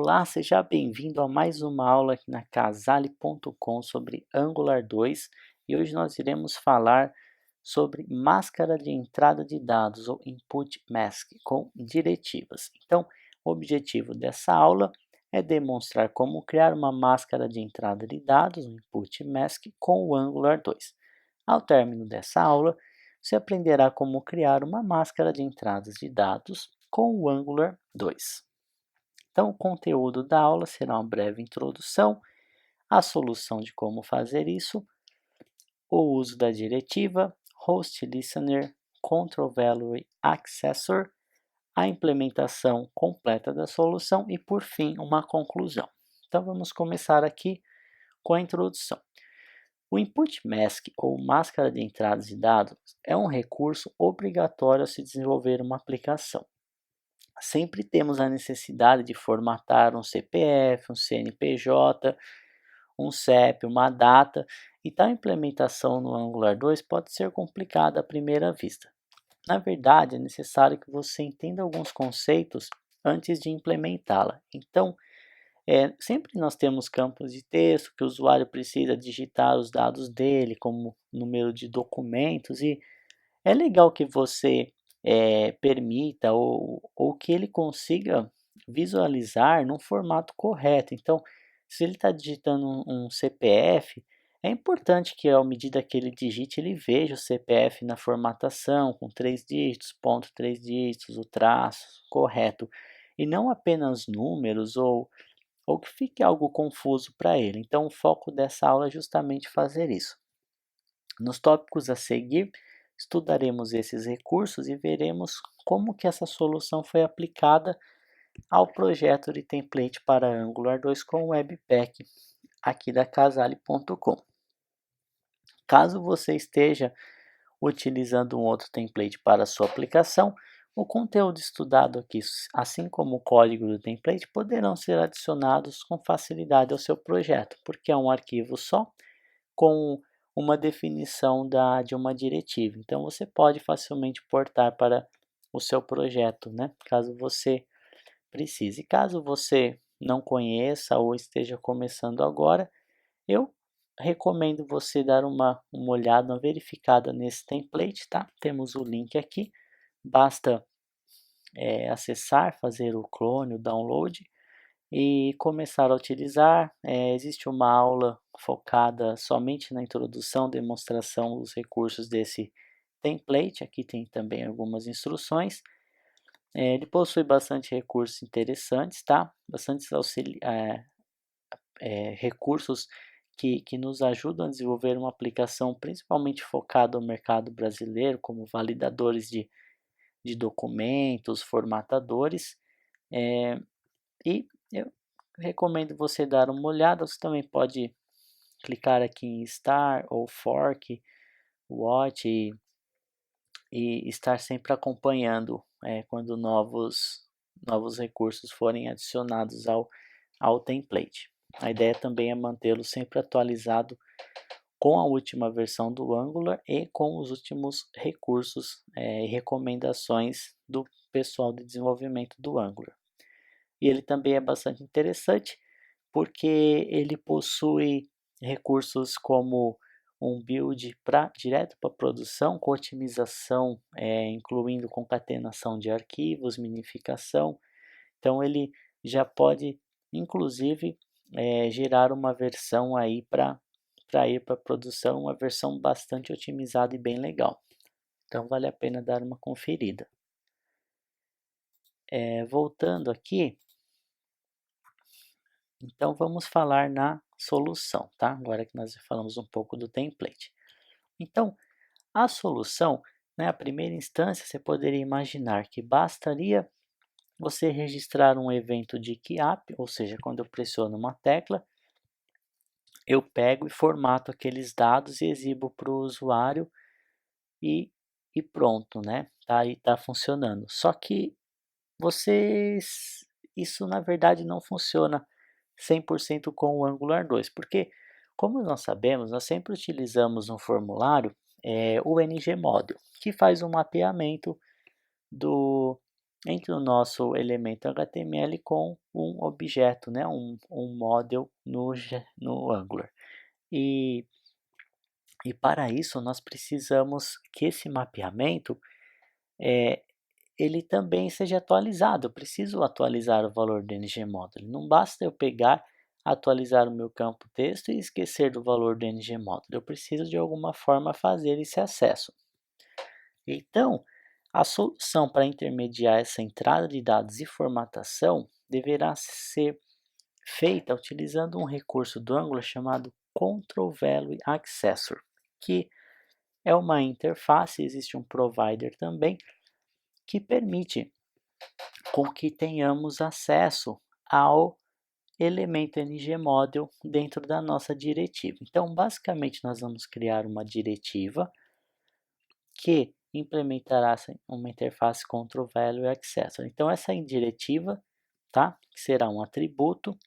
Olá, seja bem-vindo a mais uma aula aqui na Casale.com sobre Angular 2 e hoje nós iremos falar sobre máscara de entrada de dados ou Input Mask com diretivas. Então, o objetivo dessa aula é demonstrar como criar uma máscara de entrada de dados, um Input Mask, com o Angular 2. Ao término dessa aula, você aprenderá como criar uma máscara de entradas de dados com o Angular 2. Então, o conteúdo da aula será uma breve introdução, a solução de como fazer isso, o uso da diretiva, Host Listener, Control Value Accessor, a implementação completa da solução e, por fim, uma conclusão. Então, vamos começar aqui com a introdução. O Input Mask, ou máscara de entradas de dados, é um recurso obrigatório a se desenvolver uma aplicação. Sempre temos a necessidade de formatar um CPF, um CNPJ, um CEP, uma data, e tal implementação no Angular 2 pode ser complicada à primeira vista. Na verdade, é necessário que você entenda alguns conceitos antes de implementá-la. Então, sempre nós temos campos de texto que o usuário precisa digitar os dados dele, como número de documentos, e é legal que você permita ou que ele consiga visualizar num formato correto. Então, se ele está digitando um CPF, é importante que à medida que ele digite, ele veja o CPF na formatação, com 3 dígitos, ponto 3 dígitos, o traço correto, e não apenas números ou que fique algo confuso para ele. Então, o foco dessa aula é justamente fazer isso. Nos tópicos a seguir, estudaremos esses recursos e veremos como que essa solução foi aplicada ao projeto de template para Angular 2 com o Webpack aqui da Casale.com. Caso você esteja utilizando um outro template para a sua aplicação, o conteúdo estudado aqui, assim como o código do template, poderão ser adicionados com facilidade ao seu projeto, porque é um arquivo só com uma definição de uma diretiva. Então, você pode facilmente portar para o seu projeto, né? Caso você precise. Caso você não conheça ou esteja começando agora, eu recomendo você dar uma olhada, uma verificada nesse template, tá? Temos o link aqui, basta acessar, fazer o clone, o download e começar a utilizar. Existe uma aula focada somente na introdução, demonstração dos recursos desse template. Aqui tem também algumas instruções. Ele possui bastante recursos interessantes, tá? Bastantes recursos que nos ajudam a desenvolver uma aplicação principalmente focada no mercado brasileiro, como validadores de documentos, formatadores. E eu recomendo você dar uma olhada. Você também pode clicar aqui em Start ou Fork, Watch e estar sempre acompanhando quando novos recursos forem adicionados ao template. A ideia também é mantê-lo sempre atualizado com a última versão do Angular e com os últimos recursos e recomendações do pessoal de desenvolvimento do Angular. E ele também é bastante interessante porque ele possui recursos como um build direto para produção, com otimização, incluindo concatenação de arquivos, minificação. Então ele já pode, inclusive, gerar uma versão aí para ir para produção, uma versão bastante otimizada e bem legal. Então vale a pena dar uma conferida. Voltando aqui, então vamos falar na solução, tá? Agora que nós falamos um pouco do template. Então, a solução, né, a primeira instância, você poderia imaginar que bastaria você registrar um evento de keyApp, ou seja, quando eu pressiono uma tecla, eu pego e formato aqueles dados e exibo para o usuário e pronto, né? Tá aí, tá funcionando. Só que isso na verdade não funciona 100% com o Angular 2, porque como nós sabemos, nós sempre utilizamos no formulário o NG Model, que faz um mapeamento do, entre o nosso elemento HTML com um objeto, né, um model no Angular. E, e para isso nós precisamos que esse mapeamento é, ele também seja atualizado. Eu preciso atualizar o valor do ngModule. Não basta eu pegar, atualizar o meu campo texto e esquecer do valor do ngModule. Eu preciso de alguma forma fazer esse acesso. Então, a solução para intermediar essa entrada de dados e formatação deverá ser feita utilizando um recurso do Angular chamado Control Value Accessor, que é uma interface, existe um provider também, que permite com que tenhamos acesso ao elemento ngModule dentro da nossa diretiva. Então, basicamente, nós vamos criar uma diretiva que implementará uma interface Control Value Accessor. Então, essa diretiva, tá, que será um atributo,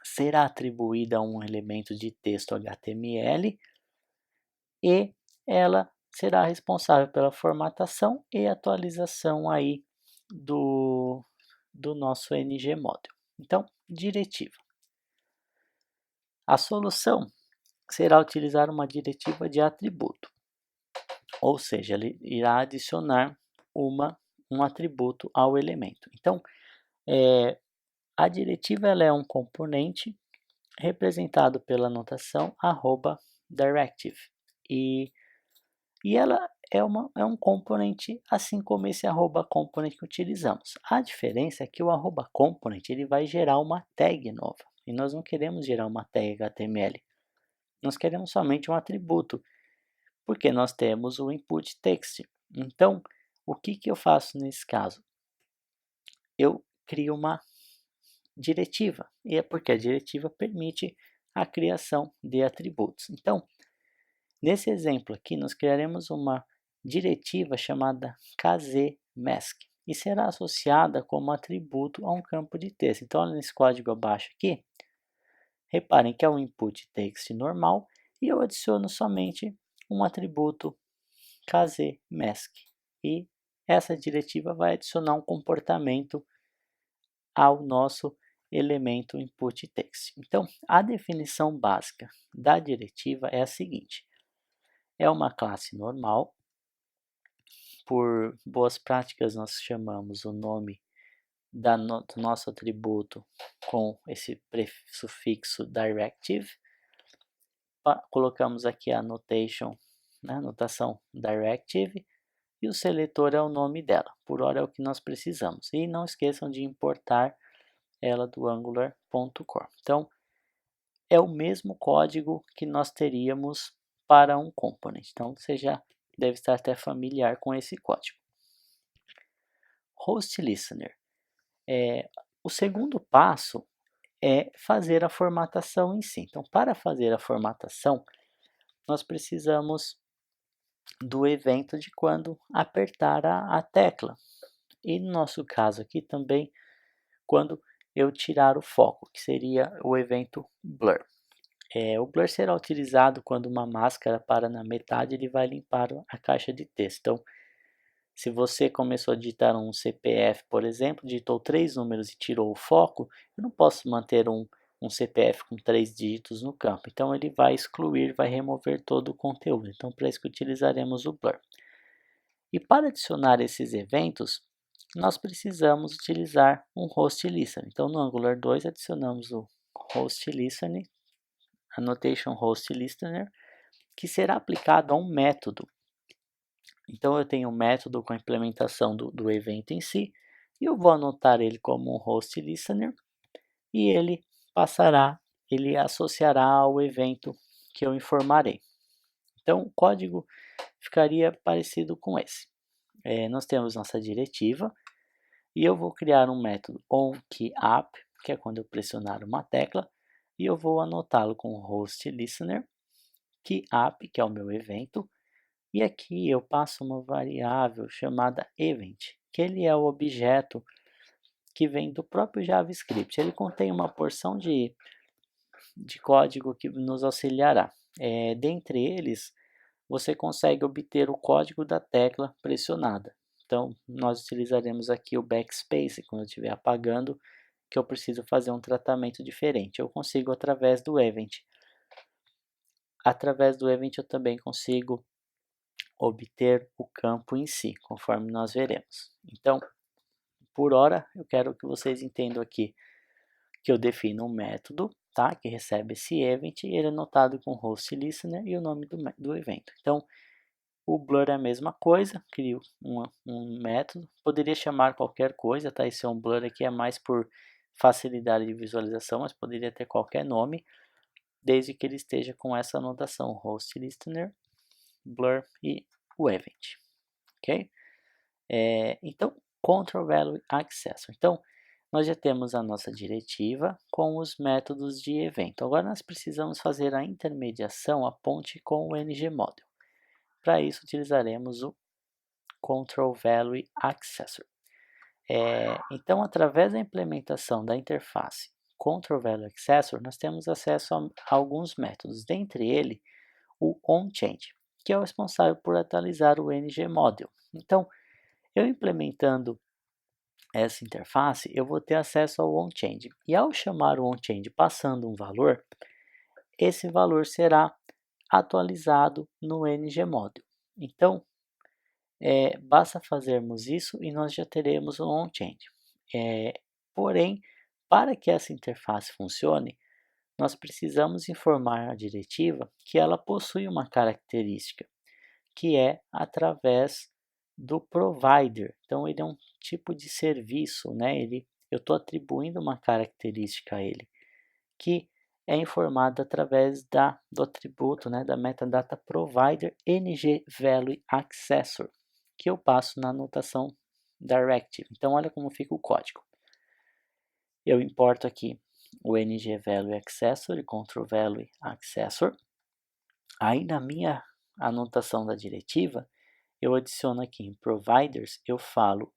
será atribuída a um elemento de texto HTML e ela será responsável pela formatação e atualização aí do nosso ngModule. Então, diretiva. A solução será utilizar uma diretiva de atributo, ou seja, ele irá adicionar um atributo ao elemento. Então, a diretiva ela é um componente representado pela notação @directive e ela é um componente assim como esse @component que utilizamos. A diferença é que o @component ele vai gerar uma tag nova e nós não queremos gerar uma tag HTML. Nós queremos somente um atributo, porque nós temos o input text. Então, o que eu faço nesse caso? Eu crio uma diretiva, e é porque a diretiva permite a criação de atributos. Então, nesse exemplo aqui, nós criaremos uma diretiva chamada kzmask e será associada como atributo a um campo de texto. Então, olha nesse código abaixo aqui, reparem que é um input text normal e eu adiciono somente um atributo kzmask e essa diretiva vai adicionar um comportamento ao nosso elemento input text. Então, a definição básica da diretiva é a seguinte: é uma classe normal. Por boas práticas, nós chamamos o nome do nosso atributo com esse sufixo directive. Colocamos aqui a notation, né, notação directive, e o seletor é o nome dela. Por hora é o que nós precisamos. E não esqueçam de importar ela do angular.core. Então, é o mesmo código que nós teríamos para um component. Então, você já deve estar até familiar com esse código. Host Listener. O segundo passo é fazer a formatação em si. Então, para fazer a formatação, nós precisamos do evento de quando apertar a tecla. E no nosso caso aqui também, quando eu tirar o foco, que seria o evento blur. O blur será utilizado quando uma máscara para na metade, ele vai limpar a caixa de texto. Então, se você começou a digitar um CPF, por exemplo, digitou 3 números e tirou o foco, eu não posso manter um CPF com 3 dígitos no campo. Então, ele vai excluir, vai remover todo o conteúdo. Então, para isso que utilizaremos o blur. E para adicionar esses eventos, nós precisamos utilizar um host listener. Então, no Angular 2, adicionamos o host listener, annotation host listener, que será aplicado a um método. Então, eu tenho um método com a implementação do evento em si, e eu vou anotar ele como um host listener, e ele associará ao evento que eu informarei. Então, o código ficaria parecido com esse. Nós temos nossa diretiva, e eu vou criar um método onKeyApp, que é quando eu pressionar uma tecla, e eu vou anotá-lo com host listener, keyApp, que é o meu evento, e aqui eu passo uma variável chamada event, que ele é o objeto que vem do próprio JavaScript. Ele contém uma porção de código que nos auxiliará. Dentre eles, você consegue obter o código da tecla pressionada. Então, nós utilizaremos aqui o backspace quando eu estiver apagando, que eu preciso fazer um tratamento diferente. Eu consigo através do event. Através do event eu também consigo obter o campo em si, conforme nós veremos. Então, por hora, eu quero que vocês entendam aqui que eu defino um método, tá? Que recebe esse event e ele é notado com host listener e o nome do evento. Então, o blur é a mesma coisa, crio um método, poderia chamar qualquer coisa, tá? Esse é um blur aqui, é mais por facilidade de visualização, mas poderia ter qualquer nome, desde que ele esteja com essa anotação, host listener, blur e o event, ok? Então, control value accessor. Então, nós já temos a nossa diretiva com os métodos de evento. Agora nós precisamos fazer a intermediação, a ponte com o ngModel. Para isso, utilizaremos o control value accessor. Então, através da implementação da interface control value accessor, nós temos acesso a alguns métodos, dentre ele o onChange, que é o responsável por atualizar o ngModel. Então, eu implementando essa interface, eu vou ter acesso ao onChange. E ao chamar o onChange passando um valor, esse valor será atualizado no ngModel. Então, basta fazermos isso e nós já teremos o onChange. Porém, para que essa interface funcione, nós precisamos informar a diretiva que ela possui uma característica, que é através do provider. Então, ele é um tipo de serviço, né? Eu estou atribuindo uma característica a ele, que é informado através do atributo, né, da metadata provider ngValueAccessor, que eu passo na anotação directive. Então, olha como fica o código. Eu importo aqui o ngValueAccessor e controlValueAccessor. Aí, na minha anotação da diretiva, eu adiciono aqui em providers, eu falo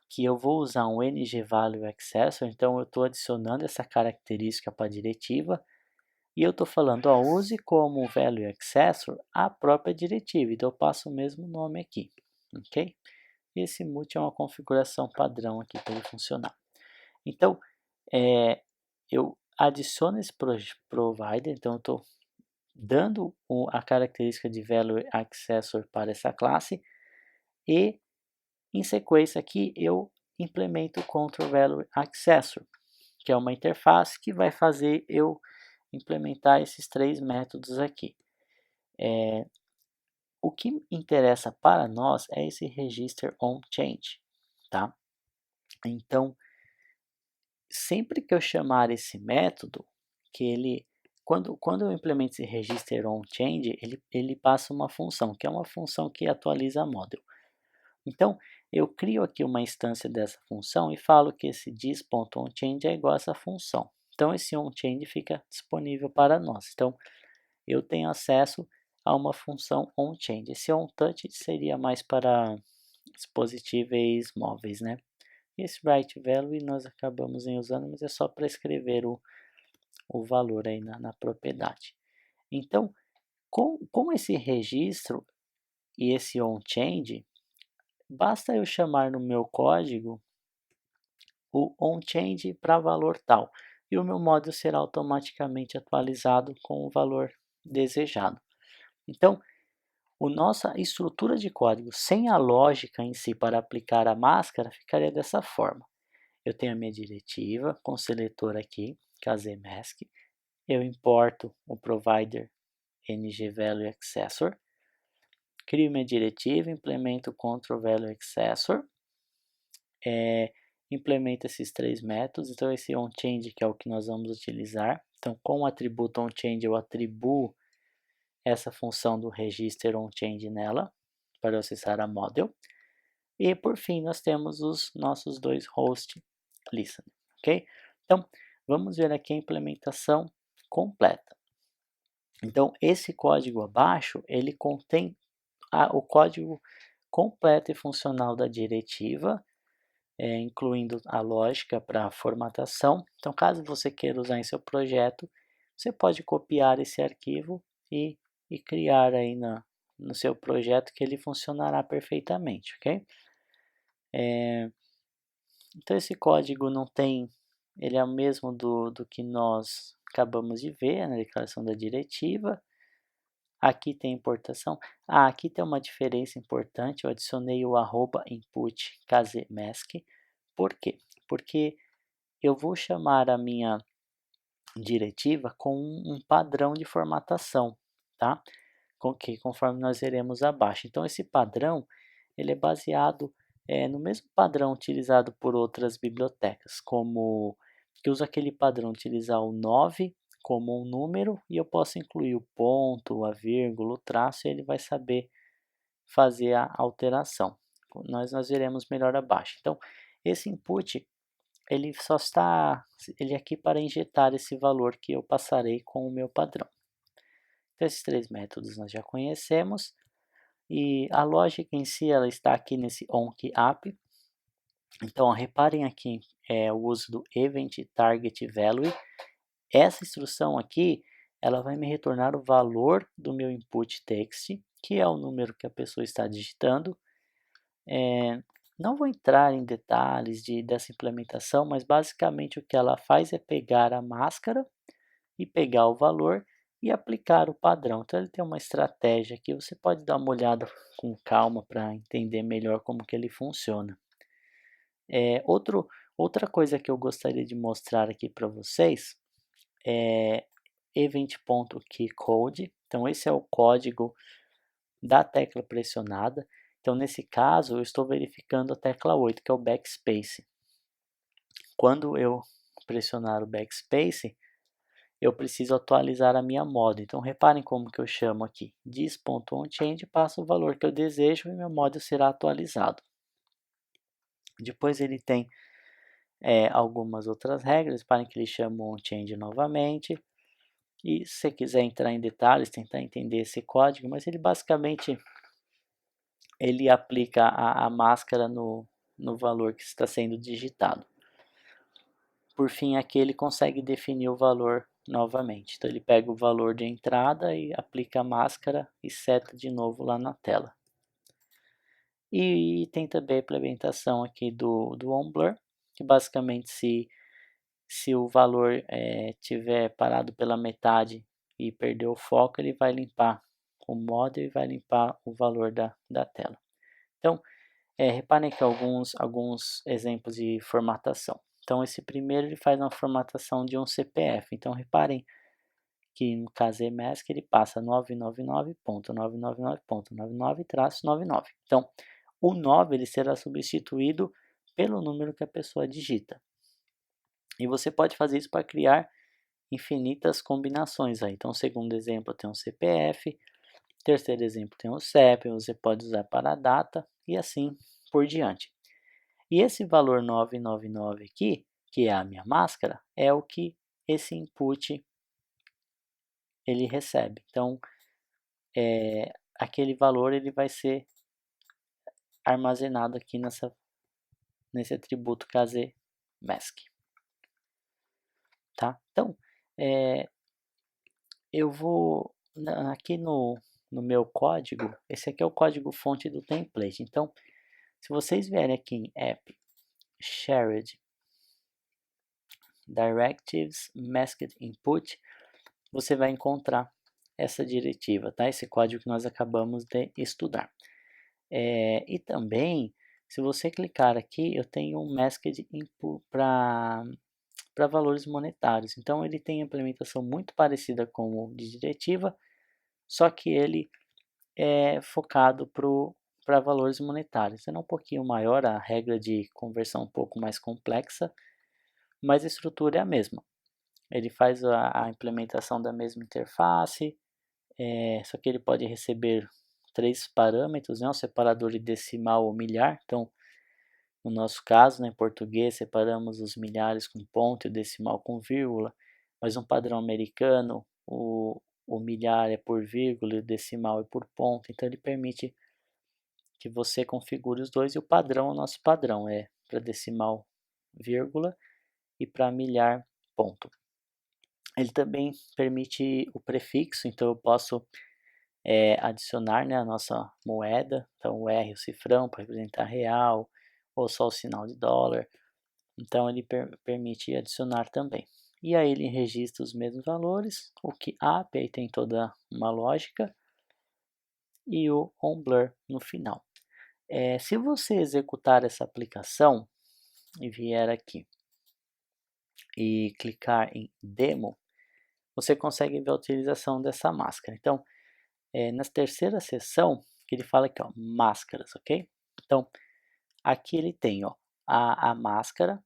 que eu vou usar um ngValueAccessor, então eu estou adicionando essa característica para a diretiva, e eu estou falando, use como value accessor a própria diretiva, então eu passo o mesmo nome aqui, ok? E esse multi é uma configuração padrão aqui para ele funcionar. Então, eu adiciono esse provider, então eu estou dando a característica de value accessor para essa classe, e em sequência aqui eu implemento o control value accessor, que é uma interface que vai fazer eu implementar esses três métodos aqui. O que interessa para nós é esse register onChange, tá? Então, sempre que eu chamar esse método, quando eu implemento esse register onChange, ele passa uma função, que é uma função que atualiza model. Então, eu crio aqui uma instância dessa função e falo que esse dis.onChange é igual a essa função. Então, esse onChange fica disponível para nós. Então, eu tenho acesso a uma função onChange. Esse onTouch seria mais para dispositivos móveis, né? Esse writeValue nós acabamos usando, mas é só para escrever o valor aí na propriedade. Então, com esse registro e esse onChange, basta eu chamar no meu código o onChange para valor tal, e o meu módulo será automaticamente atualizado com o valor desejado. Então, a nossa estrutura de código sem a lógica em si para aplicar a máscara ficaria dessa forma. Eu tenho a minha diretiva com o seletor aqui, KZMask. Eu importo o provider ngValueAccessor. Crio minha diretiva, implemento o controlValueAccessor. Implemento esses três métodos. Então, esse onChange que é o que nós vamos utilizar. Então, com o atributo onChange, eu atribuo essa função do register onChange nela, para acessar a model. E por fim, nós temos os nossos dois host listener, ok? Então, vamos ver aqui a implementação completa. Então, esse código abaixo, ele contém o código completo e funcional da diretiva, incluindo a lógica para formatação. Então, caso você queira usar em seu projeto, você pode copiar esse arquivo e criar aí no seu projeto que ele funcionará perfeitamente, ok? Então esse código não tem, ele é o mesmo do que nós acabamos de ver na declaração da diretiva. Aqui tem importação. Aqui tem uma diferença importante, eu adicionei o arroba input casemask. Por quê? Porque eu vou chamar a minha diretiva com um padrão de formatação, tá? Conforme nós veremos abaixo. Então esse padrão, ele é baseado no mesmo padrão utilizado por outras bibliotecas, como que usa aquele padrão utilizar o 9 como um número e eu posso incluir o ponto, a vírgula, o traço e ele vai saber fazer a alteração. Nós veremos melhor abaixo. Então esse input ele só está ele é aqui para injetar esse valor que eu passarei com o meu padrão. Então, esses três métodos nós já conhecemos e a lógica em si ela está aqui nesse onCap. Então, reparem aqui o uso do event target value. Essa instrução aqui ela vai me retornar o valor do meu input text, que é o número que a pessoa está digitando. Não vou entrar em detalhes dessa implementação, mas basicamente o que ela faz é pegar a máscara e pegar o valor e aplicar o padrão. Então ele tem uma estratégia aqui, você pode dar uma olhada com calma para entender melhor como que ele funciona. Outra coisa que eu gostaria de mostrar aqui para vocês é event.keycode. Então esse é o código da tecla pressionada. Então nesse caso eu estou verificando a tecla 8, que é o backspace. Quando eu pressionar o backspace, eu preciso atualizar a minha model. Então reparem como que eu chamo aqui, dis.onChange, passo o valor que eu desejo e meu model será atualizado. Depois ele tem algumas outras regras, reparem que ele chama o onChange novamente. E se você quiser entrar em detalhes, tentar entender esse código, mas ele basicamente ele aplica a máscara no valor que está sendo digitado. Por fim, aqui ele consegue definir o valor novamente. Então ele pega o valor de entrada e aplica a máscara e seta de novo lá na tela. E tem também a implementação aqui do onBlur, que basicamente se o valor tiver parado pela metade e perder o foco, ele vai limpar o model e vai limpar o valor da tela. Então, reparem aqui alguns exemplos de formatação. Então esse primeiro ele faz uma formatação de um CPF. Então reparem que no casemask ele passa 999.999.99-99. Então o 9 ele será substituído pelo número que a pessoa digita. E você pode fazer isso para criar infinitas combinações aí. Então o segundo exemplo tem um CPF, terceiro exemplo tem um CEP, você pode usar para a data e assim por diante. E esse valor 999 aqui, que é a minha máscara, é o que esse input ele recebe. Então, aquele valor ele vai ser armazenado aqui nesse atributo casemask. Tá? Então, eu vou aqui no meu código, esse aqui é o código fonte do template. Então, se vocês vierem aqui em app, shared, directives, masked input, você vai encontrar essa diretiva, tá? Esse código que nós acabamos de estudar. E também, se você clicar aqui, eu tenho um masked input para valores monetários. Então, ele tem implementação muito parecida com o de diretiva, só que ele é focado para valores monetários. É um pouquinho maior, a regra de conversão um pouco mais complexa, mas a estrutura é a mesma. Ele faz a implementação da mesma interface, só que ele pode receber três parâmetros, né, um separador de decimal ou milhar. Então, no nosso caso, né, em português, separamos os milhares com ponto e o decimal com vírgula, mas um padrão americano, o milhar é por vírgula e o decimal é por ponto. Então, ele permite que você configure os dois e o padrão, o nosso padrão é para decimal vírgula e para milhar ponto. Ele também permite o prefixo, então eu posso adicionar, né, a nossa moeda, então o R, o cifrão, para representar real, ou só o sinal de dólar. Então ele permite adicionar também. E aí ele registra os mesmos valores, o QAP, aí tem toda uma lógica, e o onBlur no final. Se você executar essa aplicação e vier aqui e clicar em Demo, você consegue ver a utilização dessa máscara. Então, na terceira seção, que ele fala aqui, ó, máscaras, ok? Então, aqui ele tem, ó, a máscara,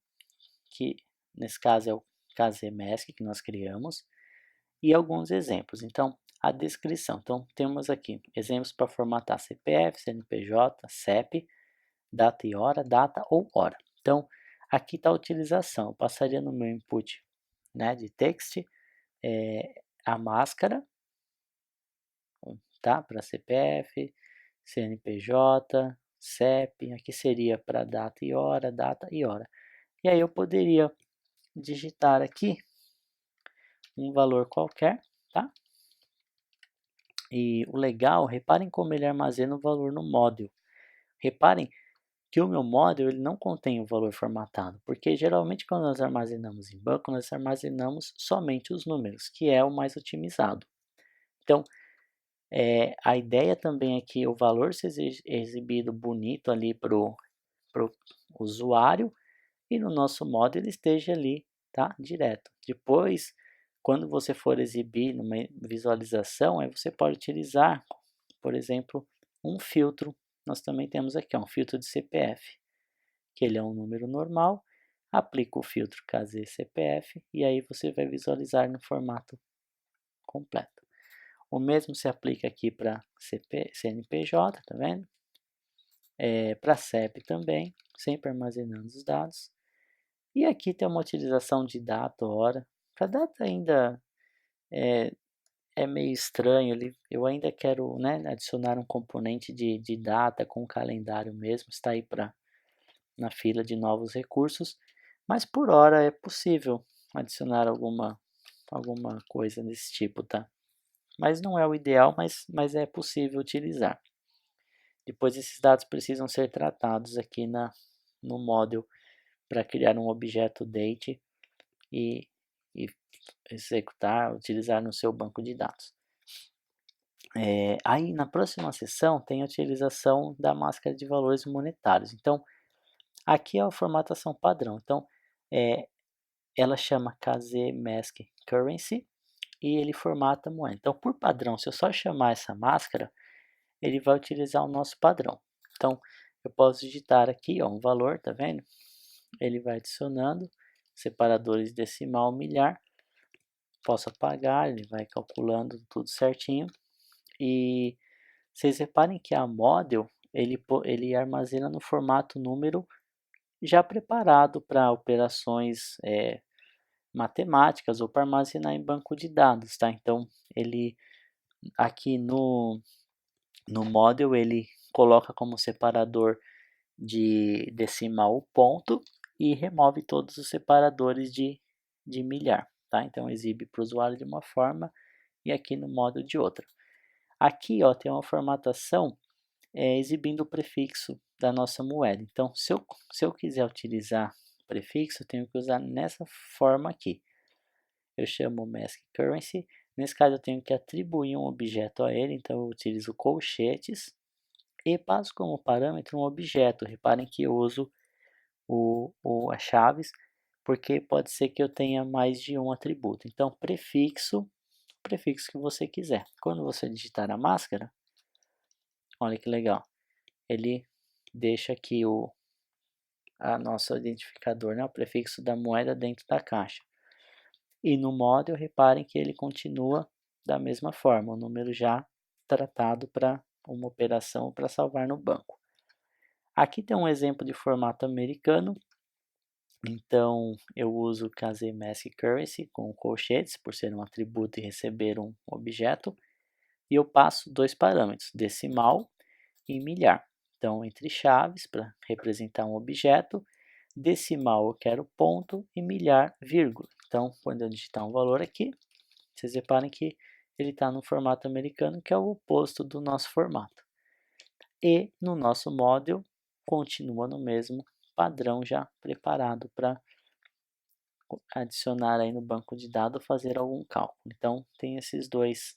que nesse caso é o KZMask que nós criamos, e alguns exemplos. Então, a descrição. Então, temos aqui exemplos para formatar CPF, CNPJ, CEP, data e hora, data ou hora. Então, aqui está a utilização. Eu passaria no meu input, né, de text, a máscara, tá? Para CPF, CNPJ, CEP, aqui seria para data e hora, data e hora. E aí eu poderia digitar aqui um valor qualquer, tá? E o legal, reparem como ele armazena o valor no module. Reparem que o meu module ele não contém o valor formatado, porque geralmente quando nós armazenamos em banco, nós armazenamos somente os números, que é o mais otimizado. Então, a ideia também é que o valor seja exibido bonito ali para o usuário e no nosso modo ele esteja ali, tá? Direto. Depois, quando você for exibir numa visualização, aí você pode utilizar, por exemplo, um filtro. Nós também temos aqui ó, um filtro de CPF, que ele é um número normal, aplica o filtro KZ-CPF e aí você vai visualizar no formato completo. O mesmo se aplica aqui para CNPJ, tá vendo? Para CEP também, sempre armazenando os dados. E aqui tem uma utilização de data, hora. Para data ainda é meio estranho, eu ainda quero, né, adicionar um componente de data com o calendário mesmo, está aí na fila de novos recursos, mas por hora é possível adicionar alguma coisa desse tipo, tá? Mas não é o ideal, mas é possível utilizar. Depois esses dados precisam ser tratados aqui no module para criar um objeto date e executar, utilizar no seu banco de dados. Aí na próxima seção tem a utilização da máscara de valores monetários. Então aqui é a formatação padrão. Então ela chama KZ Mask Currency e ele formata a moeda. Então por padrão, se eu só chamar essa máscara, ele vai utilizar o nosso padrão. Então eu posso digitar aqui ó, um valor, tá vendo? Ele vai adicionando separadores decimal, milhar. Posso apagar, ele vai calculando tudo certinho. E vocês reparem que a model ele armazena no formato número já preparado para operações matemáticas ou para armazenar em banco de dados, tá? Então ele aqui no model ele coloca como separador de decimal o ponto e remove todos os separadores de milhar, tá? Então exibe para o usuário de uma forma e aqui no model de outra. Aqui ó, tem uma formatação exibindo o prefixo da nossa moeda. Então, se eu quiser utilizar o prefixo, eu tenho que usar nessa forma aqui. Eu chamo Mask Currency. Nesse caso, eu tenho que atribuir um objeto a ele, então eu utilizo colchetes e passo como parâmetro um objeto. Reparem que eu uso as chaves, porque pode ser que eu tenha mais de um atributo. Então, prefixo, o prefixo que você quiser. Quando você digitar a máscara, olha que legal, ele deixa aqui a nosso identificador, né, o prefixo da moeda dentro da caixa. E no model, reparem que ele continua da mesma forma, o número já tratado para uma operação para salvar no banco. Aqui tem um exemplo de formato americano, então eu uso KZ Mask Currency com colchetes, por ser um atributo e receber um objeto, e eu passo dois parâmetros, decimal e milhar. Então, entre chaves, para representar um objeto, decimal eu quero ponto e milhar vírgula. Então, quando eu digitar um valor aqui, vocês reparem que ele está no formato americano, que é o oposto do nosso formato. E no nosso model continua no mesmo padrão já preparado para adicionar aí no banco de dados, fazer algum cálculo. Então tem esses dois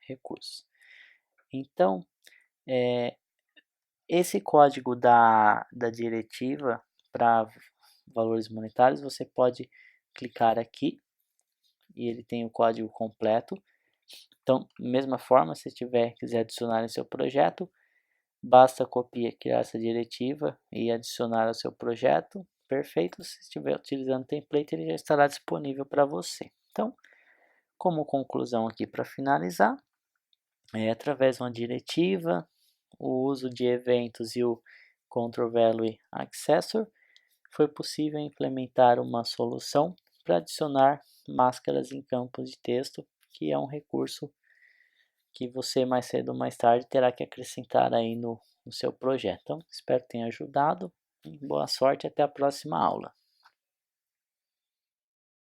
recursos. Então esse código da diretiva para valores monetários, você pode clicar aqui e ele tem o código completo. Então, mesma forma, se quiser adicionar em seu projeto, basta copiar, criar essa diretiva e adicionar ao seu projeto. Perfeito, se estiver utilizando template, ele já estará disponível para você. Então, como conclusão aqui para finalizar, através de uma diretiva, o uso de eventos e o Control Value Accessor, foi possível implementar uma solução para adicionar máscaras em campos de texto, que é um recurso que você mais cedo ou mais tarde terá que acrescentar aí no seu projeto. Então, espero que tenha ajudado. Boa sorte e até a próxima aula.